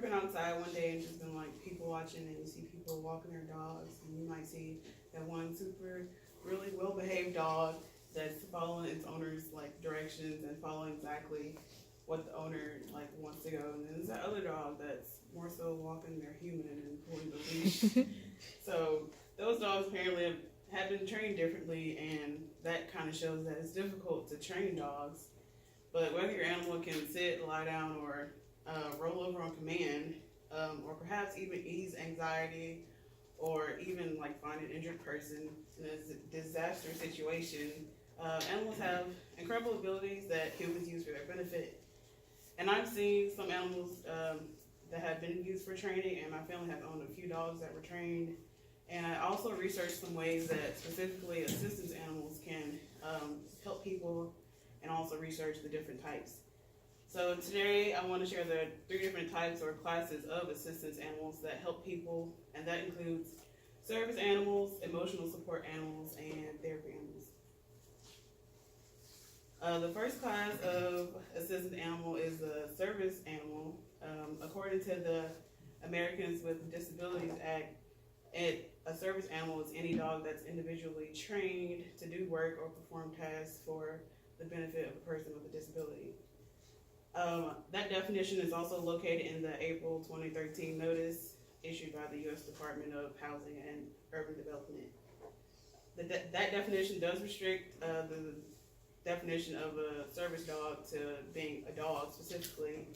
been outside one day and just been like people watching, and you see people walking their dogs, and you might see that one super really well behaved dog that's following its owner's like directions and following exactly what the owner like wants to go, and then there's that other dog that's more so walking their human and pulling the leash. So those dogs apparently have been trained differently, and that kind of shows that it's difficult to train dogs. But whether your animal can sit, lie down, or roll over on command, or perhaps even ease anxiety, or even like find an injured person in a disaster situation, animals have incredible abilities that humans use for their benefit. And I've seen some animals that have been used for training, and my family has owned a few dogs that were trained. And I also researched some ways that specifically assistance animals can help people, and also research the different types. So today I want to share the 3 different types or classes of assistance animals that help people, and that includes service animals, emotional support animals, and therapy animals. The first class of assistance animal is the service animal. According to the Americans with Disabilities Act, a service animal is any dog that's individually trained to do work or perform tasks for the benefit of a person with a disability. That definition is also located in the April 2013 notice issued by the U.S. Department of Housing and Urban Development. That definition does restrict the definition of a service dog to being a dog specifically,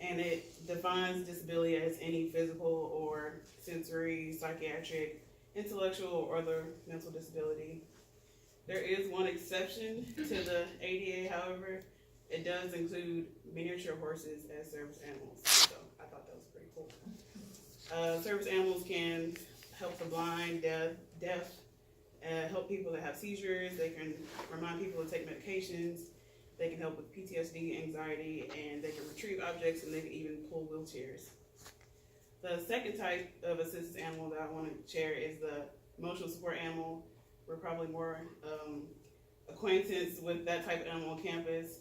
and it defines disability as any physical or sensory, psychiatric, intellectual, or other mental disability. There is one exception to the ADA, however. It does include miniature horses as service animals, so I thought that was pretty cool. Service animals can help the blind, deaf, help people that have seizures. They can remind people to take medications. They can help with PTSD, anxiety, and they can retrieve objects, and they can even pull wheelchairs. The second type of assistance animal that I want to share is the emotional support animal. We're probably more acquaintance with that type of animal on campus.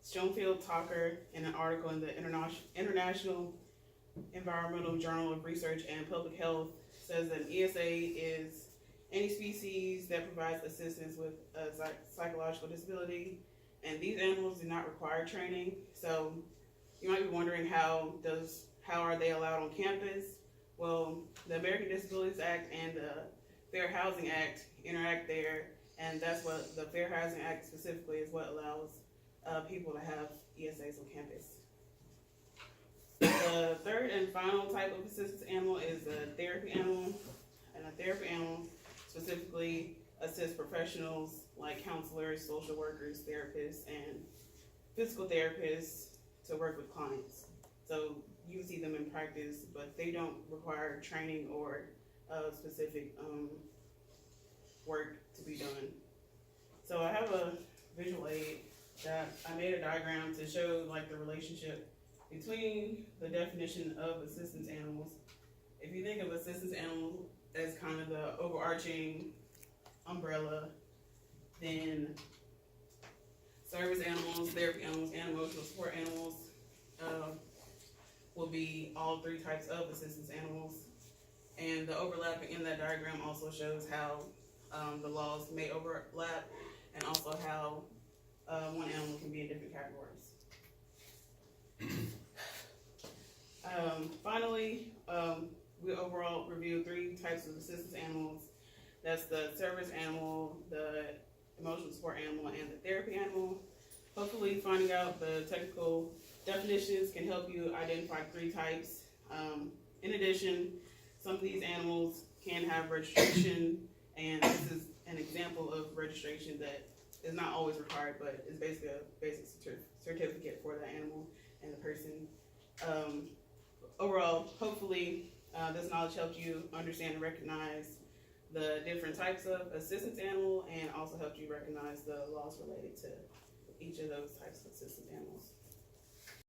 Schoenfield Talker, in an article in the International Environmental Journal of Research and Public Health, says that an ESA is any species that provides assistance with a psychological disability, and these animals do not require training. So you might be wondering how are they allowed on campus? Well, the American Disabilities Act and the Fair Housing Act interact there, and that's what the Fair Housing Act specifically is what allows people to have ESAs on campus. The third and final type of assistance animal is a therapy animal, and a therapy animal specifically assists professionals like counselors, social workers, therapists, and physical therapists to work with clients. So you see them in practice, but they don't require training or specific work to be done. So I have a visual aid that I made a diagram to show like the relationship between the definition of assistance animals. If you think of assistance animals as kind of the overarching umbrella, then service animals, therapy animals, and emotional support animals will be all 3 types of assistance animals. And the overlapping in that diagram also shows how the laws may overlap, and also how one animal can be in different categories. Finally, we overall reviewed 3 types of assistance animals. That's the service animal, the emotional support animal, and the therapy animal. Hopefully finding out the technical definitions can help you identify 3 types. In addition, some of these animals can have registration, and this is an example of registration that is not always required, but is basically a basic certificate for the animal and the person. Overall, hopefully this knowledge helped you understand and recognize the different types of assistance animal, and also helped you recognize the laws related to each of those types of assistance animals.